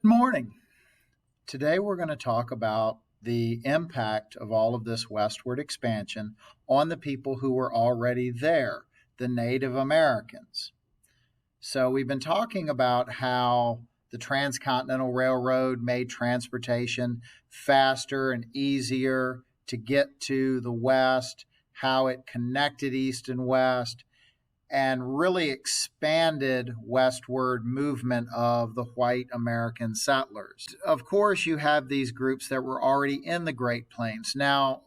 Good morning. Today we're going to talk about the impact of all of this westward expansion on the people who were already there, the Native Americans. So we've been talking about how the Transcontinental Railroad made transportation faster and easier to get to the West, how it connected East and West, and really expanded westward movement of the white American settlers. Of course, you have these groups that were already in the Great Plains. Now,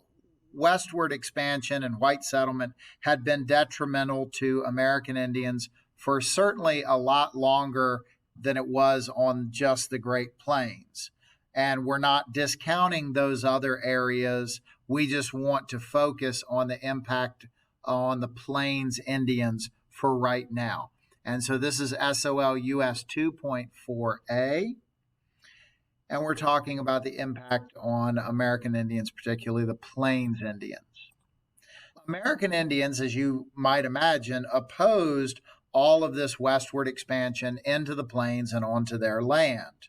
westward expansion and white settlement had been detrimental to American Indians for certainly a lot longer than it was on just the Great Plains. And we're not discounting those other areas. We just want to focus on the impact on the Plains Indians for right now. And so this is SOL US 2.4a. And we're talking about the impact on American Indians, particularly the Plains Indians. American Indians, as you might imagine, opposed all of this westward expansion into the plains and onto their land.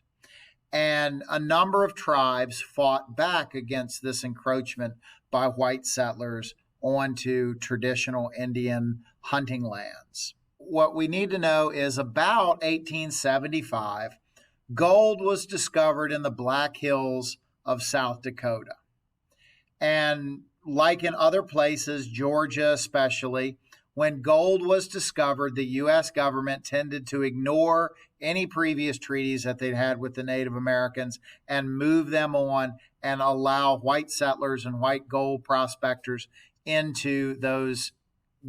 And a number of tribes fought back against this encroachment by white settlers onto traditional Indian hunting lands. What we need to know is about 1875, gold was discovered in the Black Hills of South Dakota. And like in other places, Georgia especially, when gold was discovered, the U.S. government tended to ignore any previous treaties that they'd had with the Native Americans and move them on and allow white settlers and white gold prospectors into those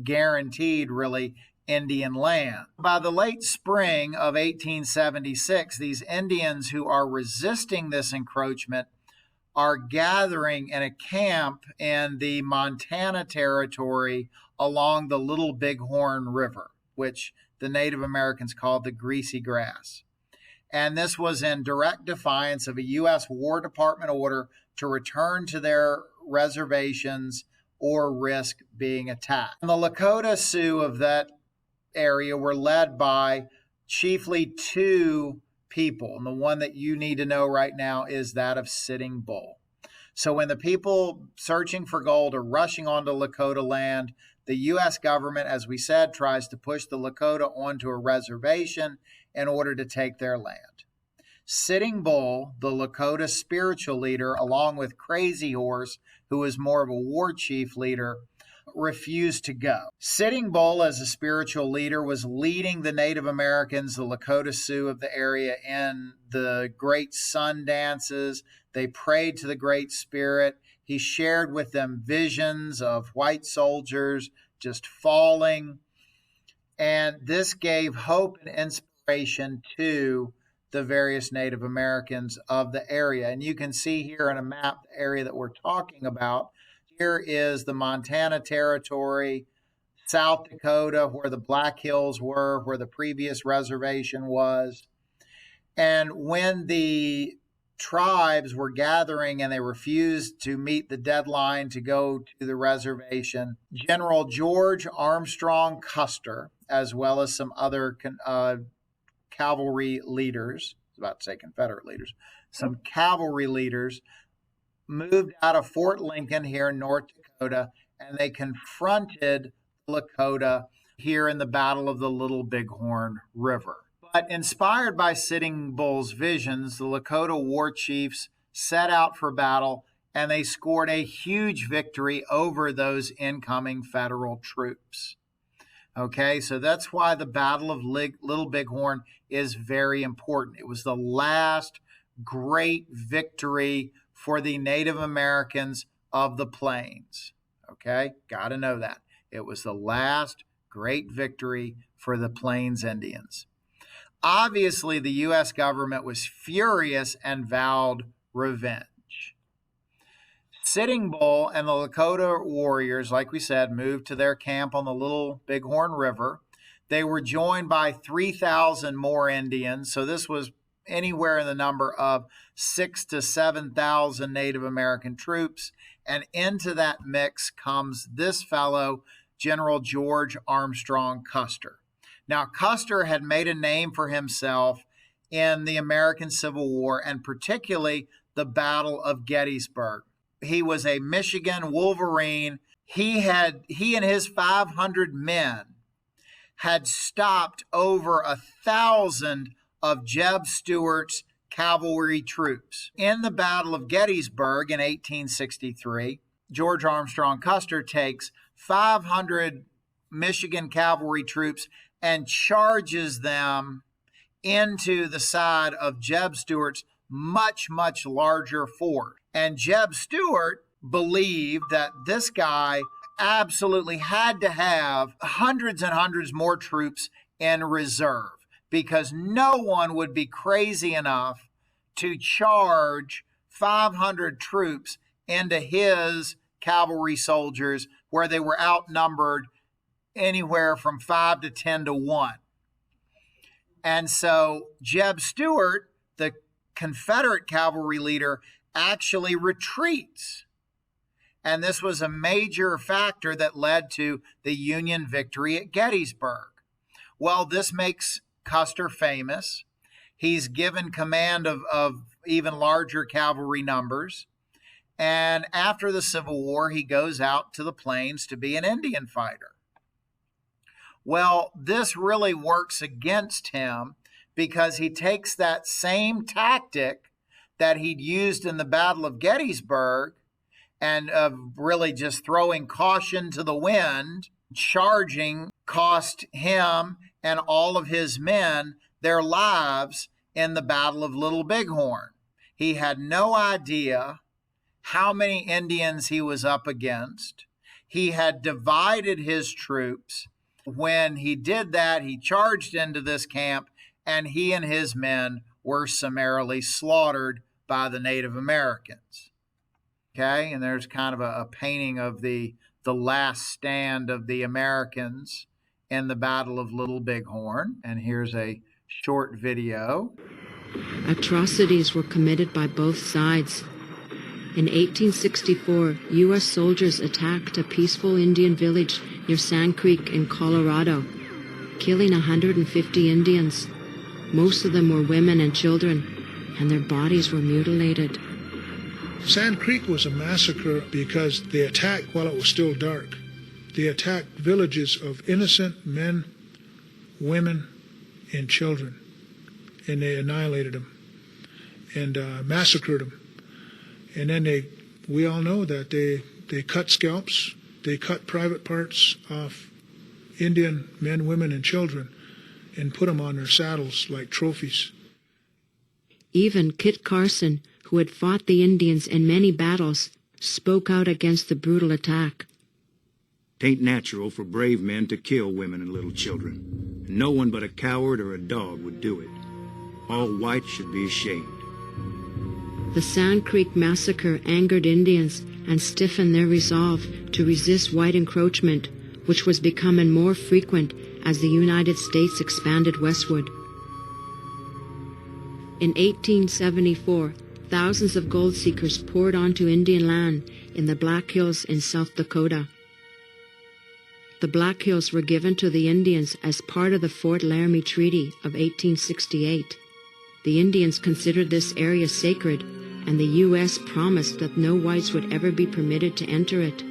guaranteed, really, Indian land. By the late spring of 1876, these Indians who are resisting this encroachment are gathering in a camp in the Montana Territory along the Little Bighorn River, which the Native Americans called the Greasy Grass. And this was in direct defiance of a U.S. War Department order to return to their reservations or risk being attacked. And the Lakota Sioux of that area were led by chiefly two people. And the one that you need to know right now is that of Sitting Bull. So when the people searching for gold are rushing onto Lakota land, the U.S. government, as we said, tries to push the Lakota onto a reservation in order to take their land. Sitting Bull, the Lakota spiritual leader, along with Crazy Horse, who was more of a war chief leader, refused to go. Sitting Bull, as a spiritual leader, was leading the Native Americans, the Lakota Sioux of the area, in the great sun dances. They prayed to the Great Spirit. He shared with them visions of white soldiers just falling. And this gave hope and inspiration to the various Native Americans of the area. And you can see here on a map the area that we're talking about. Here is the Montana Territory, South Dakota, where the Black Hills were, where the previous reservation was. And when the tribes were gathering and they refused to meet the deadline to go to the reservation, General George Armstrong Custer, as well as some other cavalry leaders, I was about to say Confederate leaders, some cavalry leaders moved out of Fort Lincoln here in North Dakota, and they confronted Lakota here in the Battle of the Little Bighorn River. But inspired by Sitting Bull's visions, the Lakota war chiefs set out for battle, and they scored a huge victory over those incoming federal troops. Okay, so that's why the Battle of Little Bighorn is very important. It was the last great victory for the Native Americans of the Plains. Okay, got to know that. It was the last great victory for the Plains Indians. Obviously, the U.S. government was furious and vowed revenge. Sitting Bull and the Lakota warriors, like we said, moved to their camp on the Little Bighorn River. They were joined by 3,000 more Indians, so this was anywhere in the number of 6,000 to 7,000 Native American troops. And into that mix comes this fellow, General George Armstrong Custer. Now, Custer had made a name for himself in the American Civil War, and particularly the Battle of Gettysburg. He was a Michigan Wolverine. He and his 500 men had stopped over 1,000 of Jeb Stuart's cavalry troops. In the Battle of Gettysburg in 1863, George Armstrong Custer takes 500 Michigan cavalry troops and charges them into the side of Jeb Stuart's much, much larger fort. And Jeb Stuart believed that this guy absolutely had to have hundreds and hundreds more troops in reserve, because no one would be crazy enough to charge 500 troops into his cavalry soldiers where they were outnumbered anywhere from 5 to 10 to 1. And so Jeb Stuart, the Confederate cavalry leader, actually retreats. And this was a major factor that led to the Union victory at Gettysburg. Well, this makes Custer famous. He's given command of even larger cavalry numbers. And after the Civil War, he goes out to the plains to be an Indian fighter. Well, this really works against him, because he takes that same tactic that he'd used in the Battle of Gettysburg, and of really just throwing caution to the wind. Charging cost him and all of his men their lives in the Battle of Little Bighorn. He had no idea how many Indians he was up against. He had divided his troops. When he did that, he charged into this camp, and he and his men were summarily slaughtered by the Native Americans. Okay, and there's kind of a painting of the last stand of the Americans in the Battle of Little Bighorn. And here's a short video. Atrocities were committed by both sides. In 1864, U.S. soldiers attacked a peaceful Indian village near Sand Creek in Colorado, killing 150 Indians. Most of them were women and children, and their bodies were mutilated. Sand Creek was a massacre because they attacked while it was still dark. They attacked villages of innocent men, women, and children, and they annihilated them and massacred them. And then we all know that they cut scalps, they cut private parts off Indian men, women, and children and put them on their saddles like trophies. Even Kit Carson, who had fought the Indians in many battles, spoke out against the brutal attack. "'Tain't natural for brave men to kill women and little children. No one but a coward or a dog would do it. All whites should be ashamed." The Sand Creek massacre angered Indians and stiffened their resolve to resist white encroachment, which was becoming more frequent as the United States expanded westward. In 1874, thousands of gold seekers poured onto Indian land in the Black Hills in South Dakota. The Black Hills were given to the Indians as part of the Fort Laramie Treaty of 1868. The Indians considered this area sacred, and the U.S. promised that no whites would ever be permitted to enter it.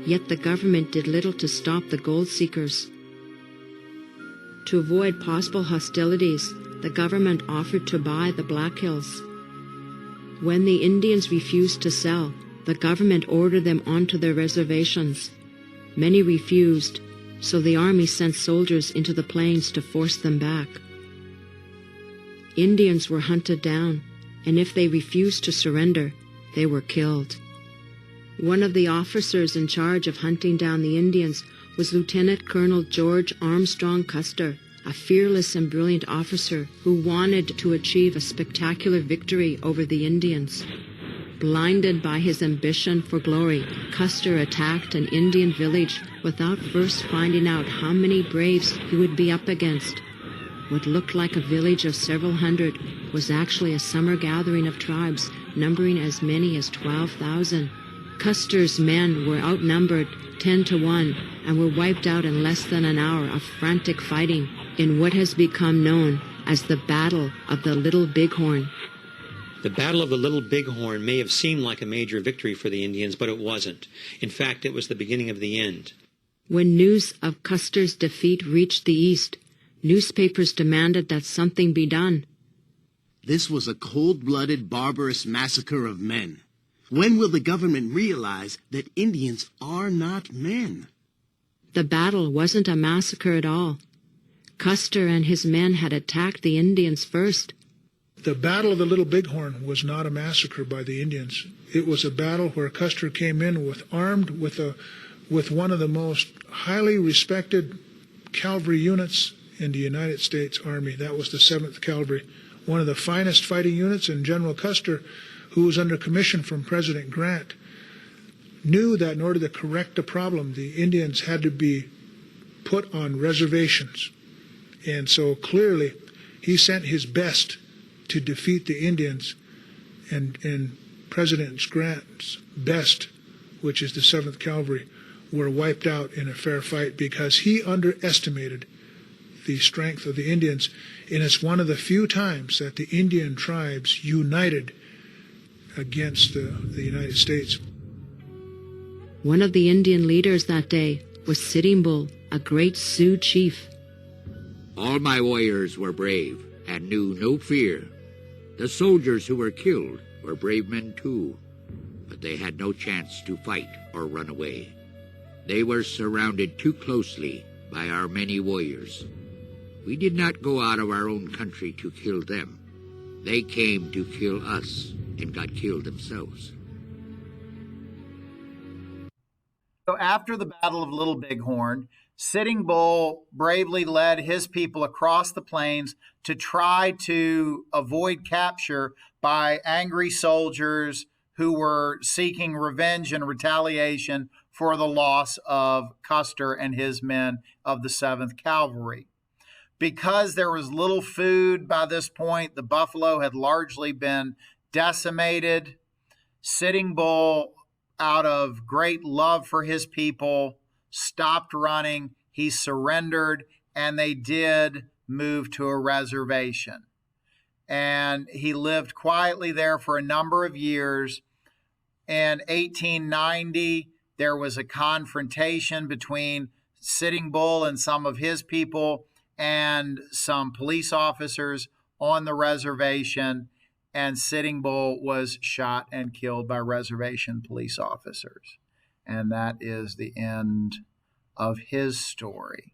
Yet the government did little to stop the gold seekers. To avoid possible hostilities, the government offered to buy the Black Hills. When the Indians refused to sell, the government ordered them onto their reservations. Many refused, so the army sent soldiers into the plains to force them back. Indians were hunted down, and if they refused to surrender, they were killed. One of the officers in charge of hunting down the Indians was Lieutenant Colonel George Armstrong Custer, a fearless and brilliant officer who wanted to achieve a spectacular victory over the Indians. Blinded by his ambition for glory, Custer attacked an Indian village without first finding out how many braves he would be up against. What looked like a village of several hundred was actually a summer gathering of tribes numbering as many as 12,000. Custer's men were outnumbered 10 to 1 and were wiped out in less than an hour of frantic fighting in what has become known as the Battle of the Little Bighorn. The Battle of the Little Bighorn may have seemed like a major victory for the Indians, but it wasn't. In fact, it was the beginning of the end. When news of Custer's defeat reached the East, newspapers demanded that something be done. This was a cold-blooded, barbarous massacre of men. When will the government realize that Indians are not men? The battle wasn't a massacre at all. Custer and his men had attacked the Indians first. The Battle of the Little Bighorn was not a massacre by the Indians. It was a battle where Custer came in armed with one of the most highly respected cavalry units in the United States Army. That was the 7th Cavalry, one of the finest fighting units, and General Custer, who was under commission from President Grant, knew that in order to correct the problem, the Indians had to be put on reservations. And so clearly he sent his best to defeat the Indians, and President Grant's best, which is the 7th Cavalry, were wiped out in a fair fight because he underestimated the strength of the Indians. And it's one of the few times that the Indian tribes united against the United States. One of the Indian leaders that day was Sitting Bull, a great Sioux chief. All my warriors were brave and knew no fear. The soldiers who were killed were brave men too, but they had no chance to fight or run away. They were surrounded too closely by our many warriors. We did not go out of our own country to kill them. They came to kill us and got killed themselves. So after the Battle of Little Bighorn, Sitting Bull bravely led his people across the plains to try to avoid capture by angry soldiers who were seeking revenge and retaliation for the loss of Custer and his men of the 7th Cavalry. Because there was little food by this point, the buffalo had largely been decimated. Sitting Bull, out of great love for his people, stopped running. He surrendered, and they did move to a reservation. And he lived quietly there for a number of years. In 1890, there was a confrontation between Sitting Bull and some of his people and some police officers on the reservation, and Sitting Bull was shot and killed by reservation police officers. And that is the end of his story.